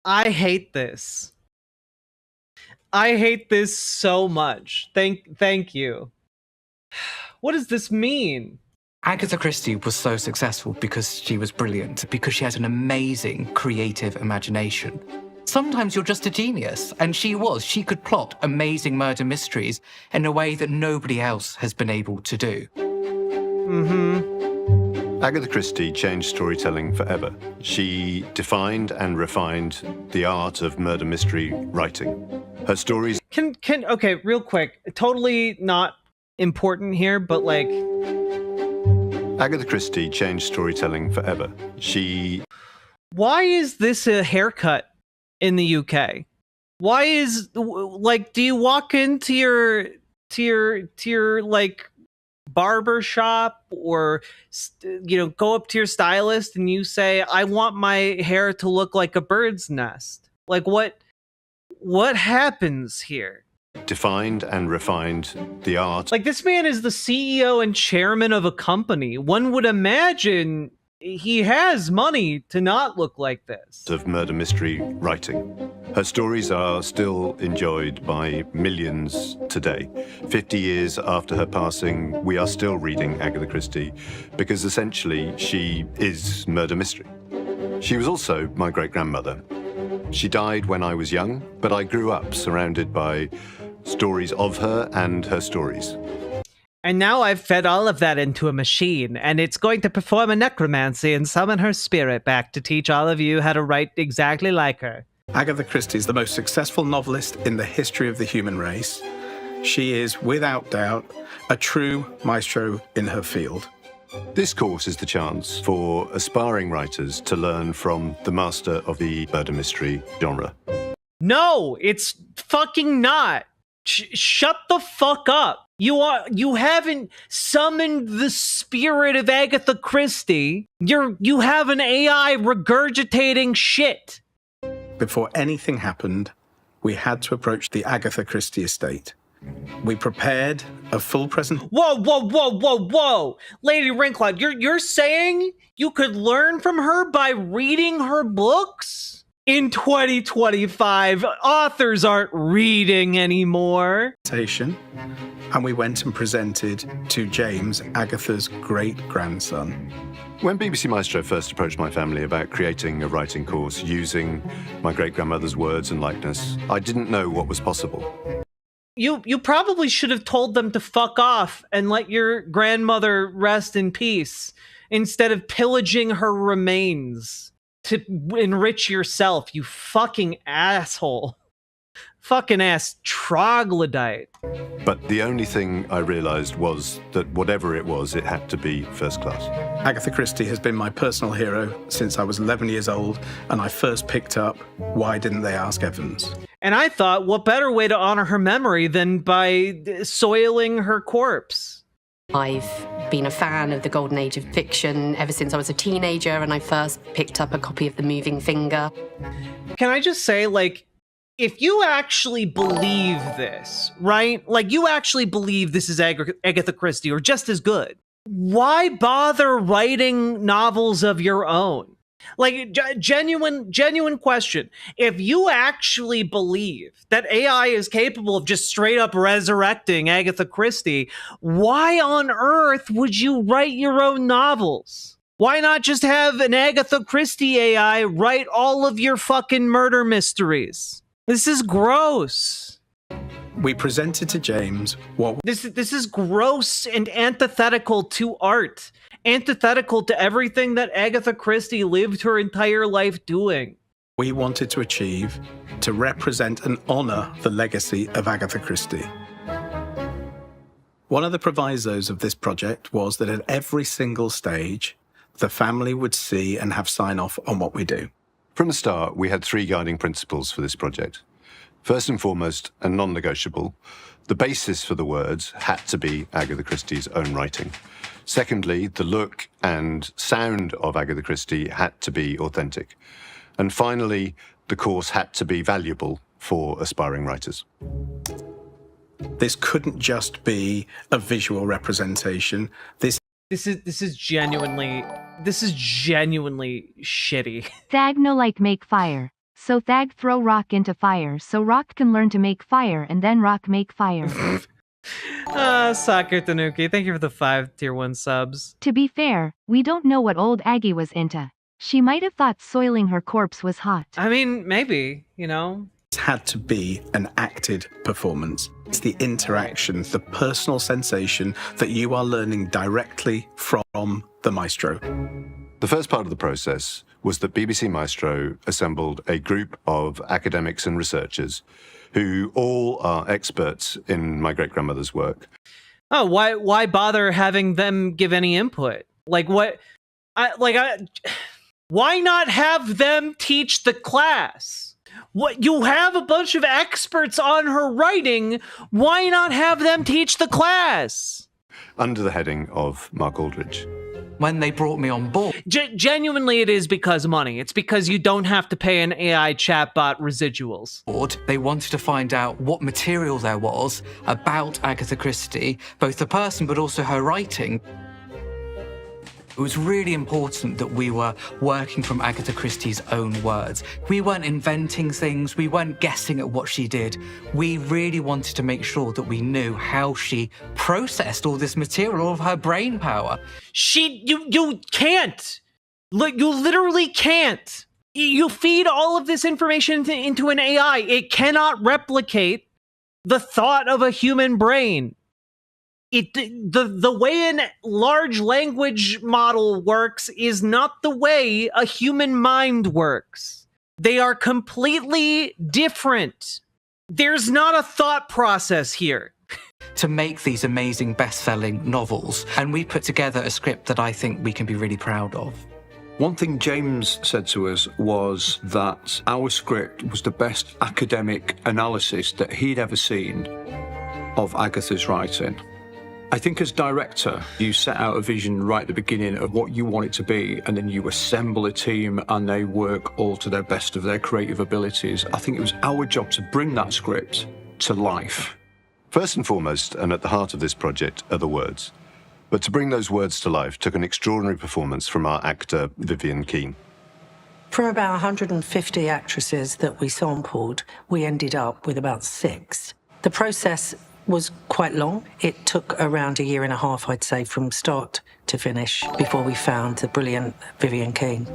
I hate this. I hate this so much. Thank you. What does this mean? Agatha Christie was so successful because she was brilliant, because she had an amazing creative imagination. Sometimes you're just a genius, and she was. She could plot amazing murder mysteries in a way that nobody else has been able to do. Agatha Christie changed storytelling forever. She defined and refined the art of murder mystery writing. Her stories... Okay, real quick. Totally not important here, but like... Agatha Christie changed storytelling forever. Why is this a haircut in the UK? Why is, like, do you walk into your like barber shop, or go up to your stylist and you say, I want my hair to look like a bird's nest? Like, what happens here? Defined and refined the art. Like, this man is the CEO and chairman of a company. One would imagine he has money to not look like this. Of murder mystery writing. Her stories are still enjoyed by millions today. 50 years after her passing, we are still reading Agatha Christie because essentially she is murder mystery. She was also my great-grandmother. She died when I was young, but I grew up surrounded by stories of her and her stories. And now I've fed all of that into a machine, and it's going to perform a necromancy and summon her spirit back to teach all of you how to write exactly like her. Agatha Christie is the most successful novelist in the history of the human race. She is, without doubt, a true maestro in her field. This course is the chance for aspiring writers to learn from the master of the murder mystery genre. No, it's fucking not. Shut the fuck up. You haven't summoned the spirit of Agatha Christie. You have an AI regurgitating shit. Before anything happened, we had to approach the Agatha Christie estate. We prepared a full Whoa. Lady Rinklot, you're saying you could learn from her by reading her books? In 2025, authors aren't reading anymore. And we went and presented to James, Agatha's great-grandson. When BBC Maestro first approached my family about creating a writing course using my great-grandmother's words and likeness, I didn't know what was possible. You probably should have told them to fuck off and let your grandmother rest in peace instead of pillaging her remains to enrich yourself, you fucking asshole. Fucking ass troglodyte. But the only thing I realized was that whatever it was, it had to be first class. Agatha Christie has been my personal hero since I was 11 years old, and I first picked up Why Didn't They Ask Evans? And I thought, what better way to honor her memory than by soiling her corpse? I've been a fan of the golden age of fiction ever since I was a teenager, and I first picked up a copy of The Moving Finger. Can I just say, like, if you actually believe this, right? Like, you actually believe this is Agatha Christie, or just as good, why bother writing novels of your own? Like, genuine question. If you actually believe that AI is capable of just straight up resurrecting Agatha Christie, why on earth would you write your own novels? Why not just have an Agatha Christie AI write all of your fucking murder mysteries? This is gross. We presented to James what... This is gross and antithetical to art. Antithetical to everything that Agatha Christie lived her entire life doing. We wanted to achieve, to represent and honor the legacy of Agatha Christie. One of the provisos of this project was that at every single stage, the family would see and have sign-off on what we do. From the start, we had three guiding principles for this project. First and foremost, and non-negotiable, the basis for the words had to be Agatha Christie's own writing. Secondly, the look and sound of Agatha Christie had to be authentic. And finally, the course had to be valuable for aspiring writers. This couldn't just be a visual representation. This is genuinely shitty. Dag no like make fire. So Thag throw Rock into fire so Rock can learn to make fire and then Rock make fire. Soccer Tanuki, thank you for the 5 tier 1 subs. To be fair, we don't know what old Aggie was into. She might have thought soiling her corpse was hot. I mean, maybe, you know? It had to be an acted performance. It's the interaction, the personal sensation that you are learning directly from the maestro. The first part of the process was that BBC Maestro assembled a group of academics and researchers who all are experts in my great-grandmother's work. Oh, why bother having them give any input? Like what? Why not have them teach the class? What, you have a bunch of experts on her writing. Why not have them teach the class? Under the heading of Mark Aldridge. When they brought me on board, Genuinely, it is because of money. It's because you don't have to pay an AI chatbot residuals. they wanted to find out what material there was about Agatha Christie, both the person but also her writing. It was really important that we were working from Agatha Christie's own words. We weren't inventing things, we weren't guessing at what she did. We really wanted to make sure that we knew how she processed all this material, all of her brain power. You can't. Look, you literally can't. You feed all of this information into an AI. It cannot replicate the thought of a human brain. The way a large language model works is not the way a human mind works. They are completely different. There's not a thought process here. To make these amazing best-selling novels, and we put together a script that I think we can be really proud of. One thing James said to us was that our script was the best academic analysis that he'd ever seen of Agatha's writing. I think as director, you set out a vision right at the beginning of what you want it to be, and then you assemble a team and they work all to their best of their creative abilities. I think it was our job to bring that script to life. First and foremost, and at the heart of this project, are the words. But to bring those words to life took an extraordinary performance from our actor, Vivian Keane. From about 150 actresses that we sampled, we ended up with about 6. The process was quite long. It took around 1.5 years, I'd say, from start to finish, before we found the brilliant Vivian Keane.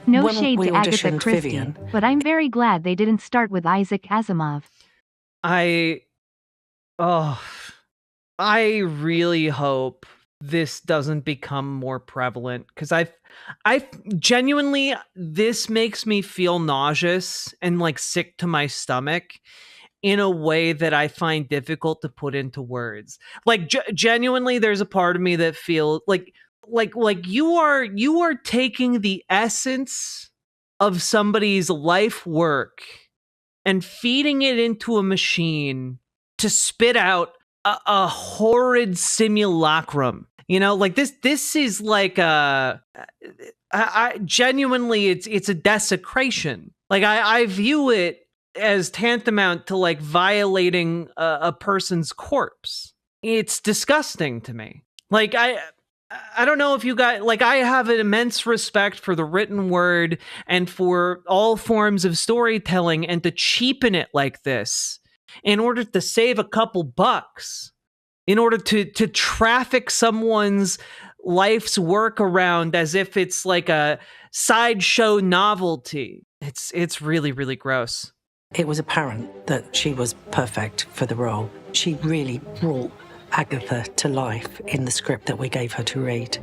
No When shade we to Agatha auditioned Christie, Vivian- but I'm very glad they didn't start with Isaac Asimov. I really hope this doesn't become more prevalent, because I genuinely, this makes me feel nauseous and like sick to my stomach in a way that I find difficult to put into words. Like genuinely, there's a part of me that feels like you are taking the essence of somebody's life work and feeding it into a machine to spit out a horrid simulacrum. You know, like this is like I genuinely, it's a desecration. Like I view it as tantamount to like violating a person's corpse. It's disgusting to me. Like I don't know if you guys, like, I have an immense respect for the written word and for all forms of storytelling, and to cheapen it like this in order to save a couple bucks, in order to traffic someone's life's work around as if it's like a sideshow novelty. It's really, really gross. It was apparent that she was perfect for the role. She really brought Agatha to life in the script that we gave her to read.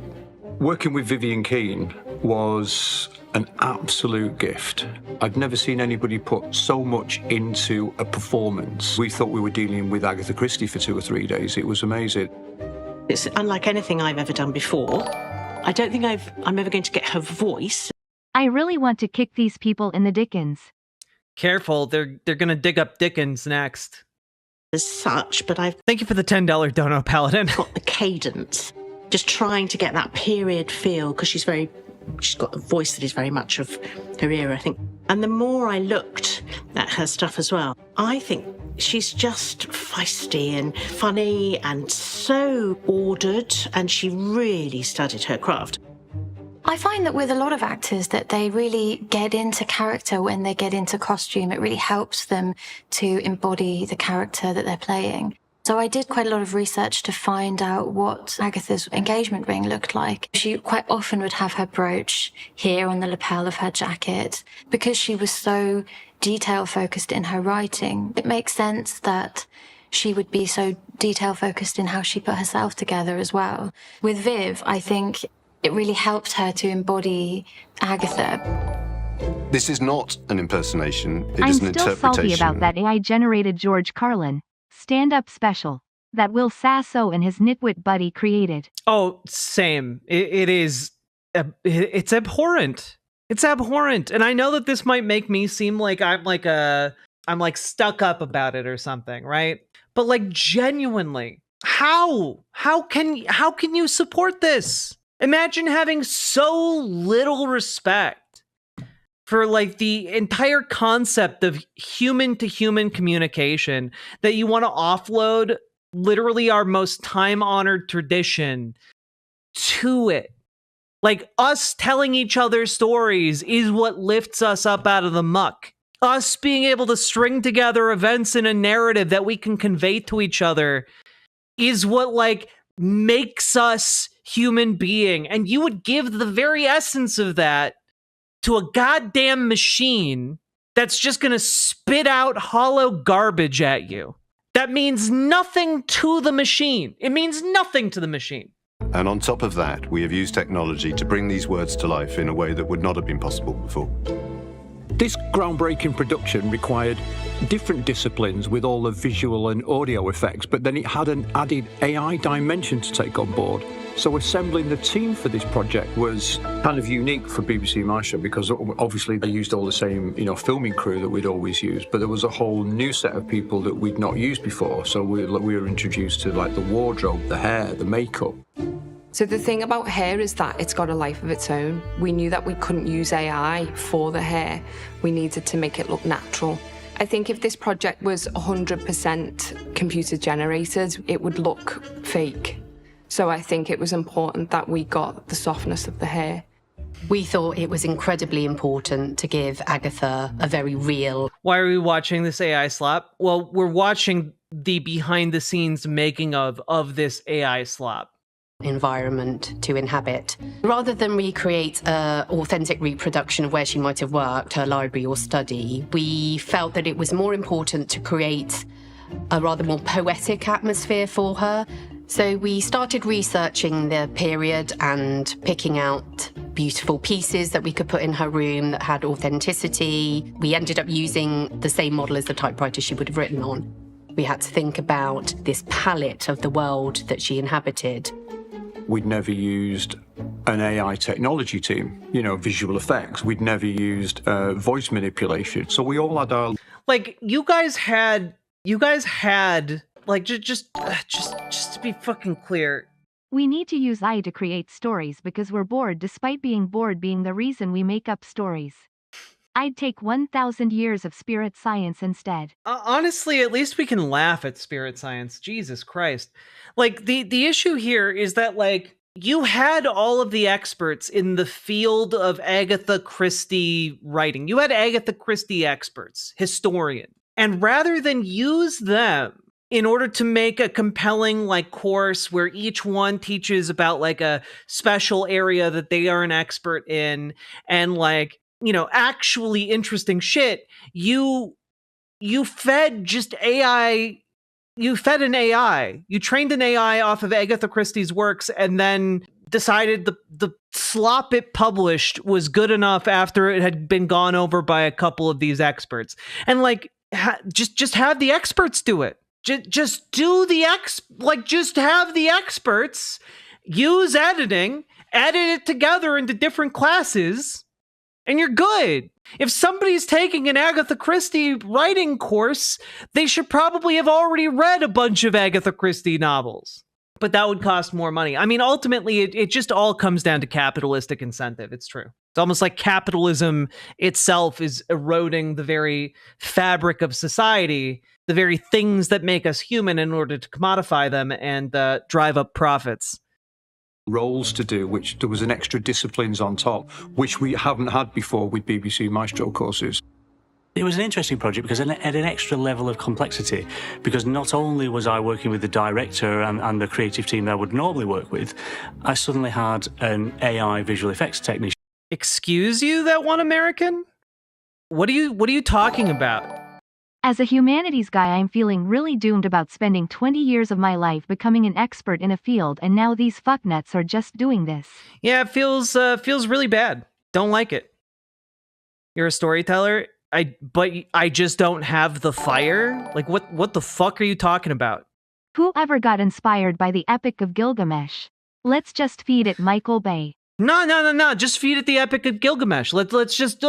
Working with Vivian Keane was an absolute gift. I'd never seen anybody put so much into a performance. We thought we were dealing with Agatha Christie for 2 or 3 days. It was amazing. It's unlike anything I've ever done before. I don't think I'm ever going to get her voice. I really want to kick these people in the Dickens. Careful, they're gonna dig up Dickens next. As such, but I've Thank you for the $10 dono, Paladin. got the cadence. Just trying to get that period feel, because she's got a voice that is very much of her era, I think. And the more I looked at her stuff as well, I think she's just feisty and funny and so ordered, and she really studied her craft. I find that with a lot of actors that they really get into character when they get into costume. It really helps them to embody the character that they're playing. So I did quite a lot of research to find out what Agatha's engagement ring looked like. She quite often would have her brooch here on the lapel of her jacket. Because she was so detail-focused in her writing, it makes sense that she would be so detail-focused in how she put herself together as well. With Viv, I think it really helped her to embody Agatha. This is not an impersonation, it I'm is an still interpretation. salty about that AI-generated George Carlin stand-up special that Will Sasso and his nitwit buddy created. Oh, same. It is. It's abhorrent. It's abhorrent, and I know that this might make me seem like I'm like stuck up about it or something, right? But like genuinely, how can you support this? Imagine having so little respect for like the entire concept of human to human communication that you want to offload literally our most time-honored tradition to it. Like, us telling each other stories is what lifts us up out of the muck. Us being able to string together events in a narrative that we can convey to each other is what like makes us human being. And you would give the very essence of that to a goddamn machine that's just gonna spit out hollow garbage at you. That means nothing to the machine. It means nothing to the machine. And on top of that, we have used technology to bring these words to life in a way that would not have been possible before. This groundbreaking production required different disciplines with all the visual and audio effects, but then it had an added AI dimension to take on board. So assembling the team for this project was kind of unique for BBC Maestro because obviously they used all the same, filming crew that we'd always used, but there was a whole new set of people that we'd not used before. So we were introduced to like the wardrobe, the hair, the makeup. So the thing about hair is that it's got a life of its own. We knew that we couldn't use AI for the hair. We needed to make it look natural. I think if this project was 100% computer generated, it would look fake. So I think it was important that we got the softness of the hair. We thought it was incredibly important to give Agatha a very real... Why are we watching this AI slop? Well, we're watching the behind-the-scenes making of this AI slop. Environment to inhabit. Rather than recreate an authentic reproduction of where she might have worked, her library or study, we felt that it was more important to create a rather more poetic atmosphere for her. So we started researching the period and picking out beautiful pieces that we could put in her room that had authenticity. We ended up using the same model as the typewriter she would have written on. We had to think about this palette of the world that she inhabited. We'd never used an AI technology team, visual effects. We'd never used voice manipulation. So we all had our... Like, you guys had, like, just to be fucking clear. We need to use AI to create stories because we're bored despite being bored being the reason we make up stories. I'd take 1,000 years of spirit science instead. Honestly, at least we can laugh at spirit science. Jesus Christ. Like, the issue here is that, like, you had all of the experts in the field of Agatha Christie writing. You had Agatha Christie experts, historians. And rather than use them in order to make a compelling, like, course where each one teaches about, like, a special area that they are an expert in and, like, actually interesting shit, you fed just AI, you fed an AI, you trained an AI off of Agatha Christie's works and then decided the slop it published was good enough after it had been gone over by a couple of these experts. And like, just have the experts do it. Just do the just have the experts use editing, edit it together into different classes, and you're good. If somebody's taking an Agatha Christie writing course, they should probably have already read a bunch of Agatha Christie novels. But that would cost more money. I mean, ultimately, it just all comes down to capitalistic incentive. It's true. It's almost like capitalism itself is eroding the very fabric of society, the very things that make us human in order to commodify them and drive up profits. roles to do, which there was an extra disciplines on top, which we haven't had before with BBC Maestro courses. It was an interesting project because it had an extra level of complexity, because not only was I working with the director and the creative team that I would normally work with, I suddenly had an AI visual effects technician. Excuse you, that one American? What are you talking about? As a humanities guy, I'm feeling really doomed about spending 20 years of my life becoming an expert in a field, and now these fucknuts are just doing this. Yeah, it feels really bad. Don't like it. You're a storyteller, but I just don't have the fire? Like, what the fuck are you talking about? Whoever got inspired by the Epic of Gilgamesh? Let's just feed it Michael Bay. No. Just feed it the Epic of Gilgamesh. Let's just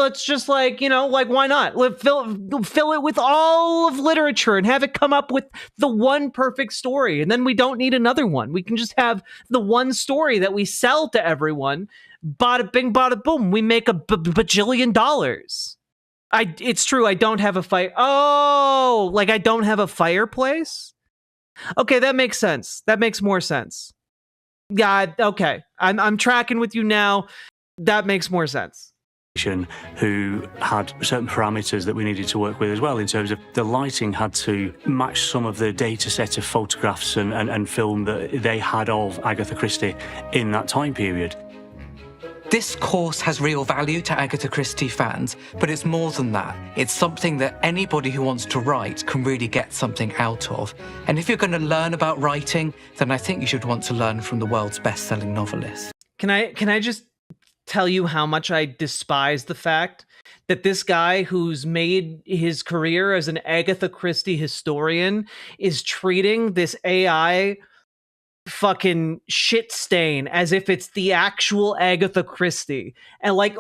like, like, why not? Fill it with all of literature and have it come up with the one perfect story. And then we don't need another one. We can just have the one story that we sell to everyone. Bada bing, bada boom. We make a bajillion dollars. It's true. I don't have a Oh, like I don't have a fireplace? Okay, that makes sense. That makes more sense. Yeah, okay. I'm tracking with you now. That makes more sense. Who had certain parameters that we needed to work with as well, in terms of the lighting had to match some of the data set of photographs and film that they had of Agatha Christie in that time period. This course has real value to Agatha Christie fans, but it's more than that. It's something that anybody who wants to write can really get something out of. And if you're going to learn about writing, then I think you should want to learn from the world's best-selling novelist. Can I just tell you how much I despise the fact that this guy who's made his career as an Agatha Christie historian is treating this AI fucking shit stain as if it's the actual Agatha Christie. And like,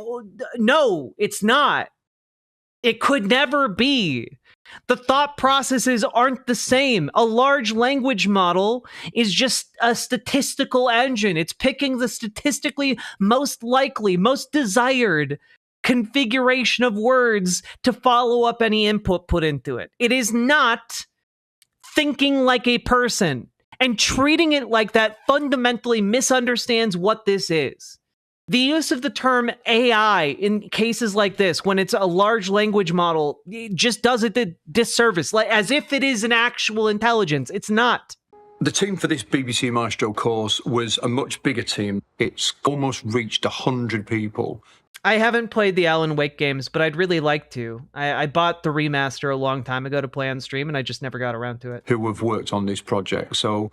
no, it's not. It could never be. The thought processes aren't the same. A large language model is just a statistical engine. It's picking the statistically most likely, most desired configuration of words to follow up any input put into it. It is not thinking like a person. And treating it like that fundamentally misunderstands what this is. The use of the term AI in cases like this, when it's a large language model, it just does it a disservice, like as if it is an actual intelligence. It's not. The team for this BBC Maestro course was a much bigger team. It's almost reached 100 people. I haven't played the Alan Wake games, but I'd really like to. I bought the remaster a long time ago to play on stream, and I just never got around to it. Who have worked on this project. So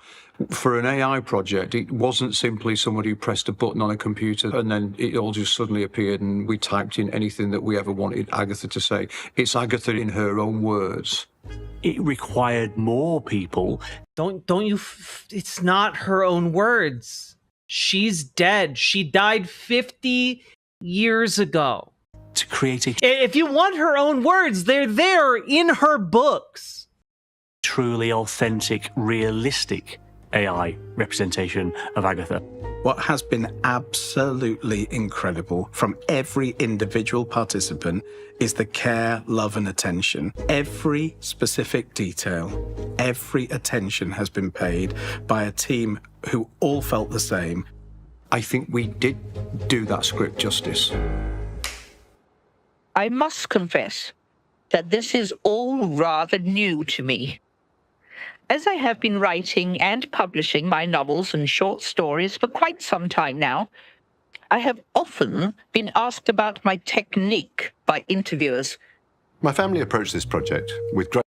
for an AI project, it wasn't simply somebody who pressed a button on a computer and then it all just suddenly appeared and we typed in anything that we ever wanted Agatha to say. It's Agatha in her own words. It required more people. Don't you... It's not her own words. She's dead. She died 50 years ago. To create a... If you want her own words, they're there in her books. Truly authentic, realistic AI representation of Agatha. What has been absolutely incredible from every individual participant is the care, love, and attention. Every specific detail, every attention has been paid by a team who all felt the same. I think we did do that script justice. I must confess that this is all rather new to me. As I have been writing and publishing my novels and short stories for quite some time now, I have often been asked about my technique by interviewers. My family approached this project with great...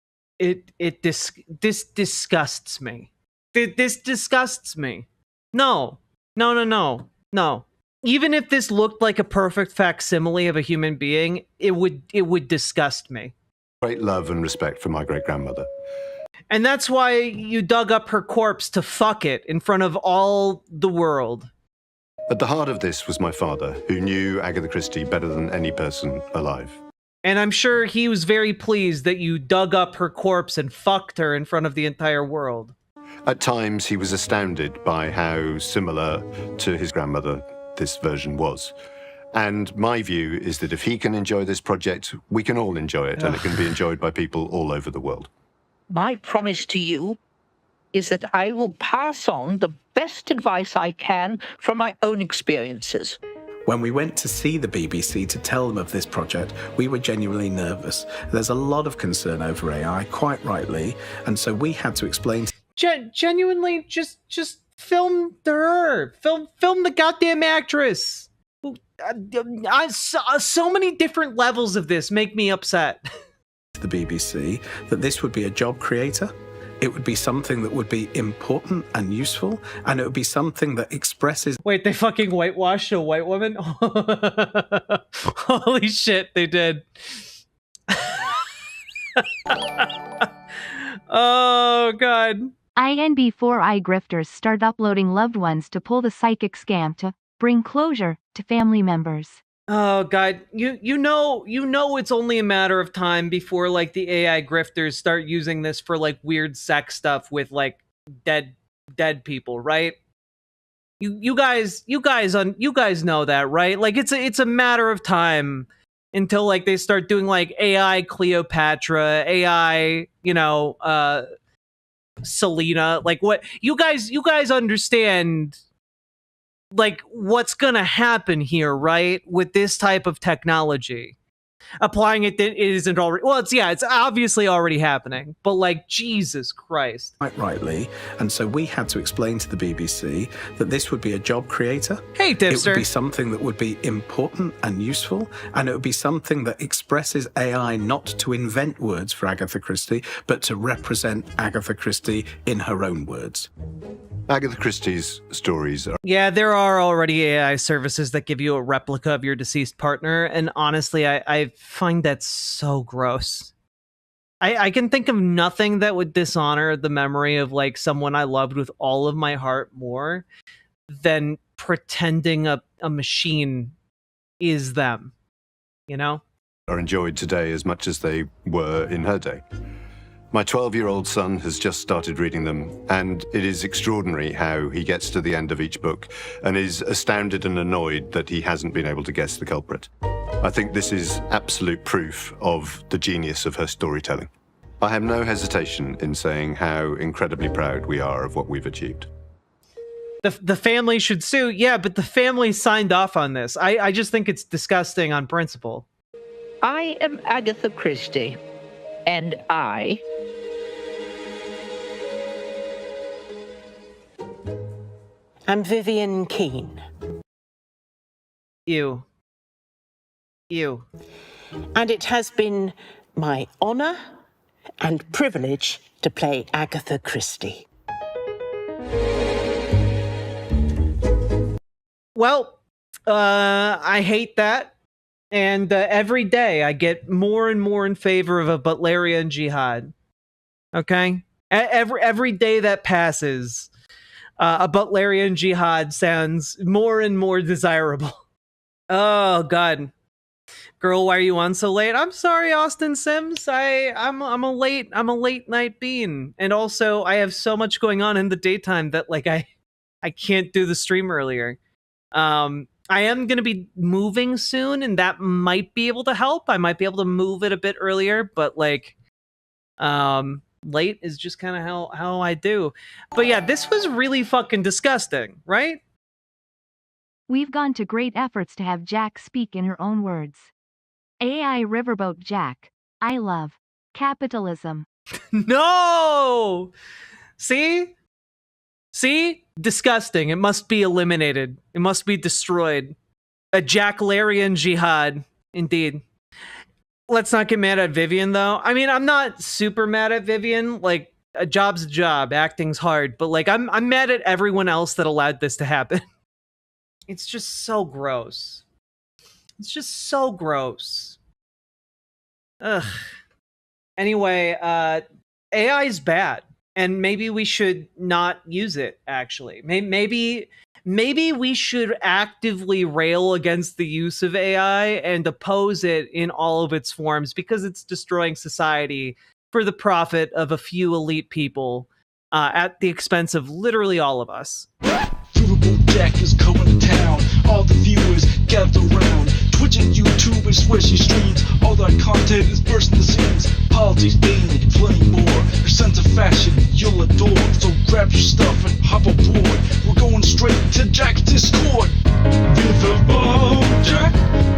This disgusts me. This disgusts me. No. Even if this looked like a perfect facsimile of a human being, it would disgust me. Great love and respect for my great-grandmother. And that's why you dug up her corpse to fuck it in front of all the world. At the heart of this was my father, who knew Agatha Christie better than any person alive. And I'm sure he was very pleased that you dug up her corpse and fucked her in front of the entire world. At times, he was astounded by how similar to his grandmother this version was. And my view is that if he can enjoy this project, we can all enjoy it, and it can be enjoyed by people all over the world. My promise to you is that I will pass on the best advice I can from my own experiences. When we went to see the BBC to tell them of this project, we were genuinely nervous. There's a lot of concern over AI, quite rightly, and so we had to explain. Genuinely, just film her. Film the goddamn actress. So many different levels of this make me upset. The BBC that this would be a job creator. It would be something that would be important and useful, and it would be something that expresses... Wait, they fucking whitewashed a white woman? Holy shit, they did. Oh, God. INB4I grifters start uploading loved ones to pull the psychic scam to bring closure to family members. Oh, God. You know it's only a matter of time before, like, the AI grifters start using this for, like, weird sex stuff with, like, dead people, right? You guys know that, right? Like, it's a matter of time until, like, they start doing, like, AI Cleopatra, AI, Selena. Like, what you guys understand, like, what's gonna happen here, right? With this type of technology, applying it isn't already, well, it's obviously already happening, but, like, Jesus Christ. Quite rightly, and so we had to explain to the BBC that this would be a job creator. Hey, Dipster. It would be something that would be important and useful, and it would be something that expresses AI not to invent words for Agatha Christie, but to represent Agatha Christie in her own words. Agatha Christie's stories are... Yeah, there are already AI services that give you a replica of your deceased partner, and honestly, I find that so gross. I can think of nothing that would dishonor the memory of, like, someone I loved with all of my heart more than pretending a machine is them, are enjoyed today as much as they were in her day. My 12-year-old son has just started reading them, and it is extraordinary how he gets to the end of each book and is astounded and annoyed that he hasn't been able to guess the culprit. I think this is absolute proof of the genius of her storytelling. I have no hesitation in saying how incredibly proud we are of what we've achieved. The family should sue, yeah, but the family signed off on this. I just think it's disgusting on principle. I am Agatha Christie, and I... I'm Vivian Keane. Ew. And it has been my honour and privilege to play Agatha Christie. Well, I hate that. And every day I get more and more in favor of a Butlerian jihad. Okay? Every day that passes, a Butlerian jihad sounds more and more desirable. Oh, God. Girl, why are you on so late? I'm sorry, Austin Sims. I'm a late night bean. And also, I have so much going on in the daytime that, like, I can't do the stream earlier. I am going to be moving soon, and that might be able to help. I might be able to move it a bit earlier, but, like, late is just kind of how I do. But yeah, this was really fucking disgusting, right? We've gone to great efforts to have Jack speak in her own words. AI Riverboat Jack, I love capitalism. No! See? Disgusting. It must be eliminated. It must be destroyed. A Jacklarian jihad, indeed. Let's not get mad at Vivian, though. I mean, I'm not super mad at Vivian. Like, a job's a job. Acting's hard. But, like, I'm mad at everyone else that allowed this to happen. It's just so gross. It's just so gross. Ugh. Anyway, AI is bad. And maybe we should not use it, actually. Maybe we should actively rail against the use of AI and oppose it in all of its forms because it's destroying society for the profit of a few elite people at the expense of literally all of us. Riverboat Jack is going to town. All the viewers gather around. Twitch and YouTube is where she streams. All that content is bursting the seams. politics, dating, and plenty more. Her sense of fashion you'll adore. So grab your stuff and hop aboard. We're going straight to Jack's Discord. Riverboat Jack.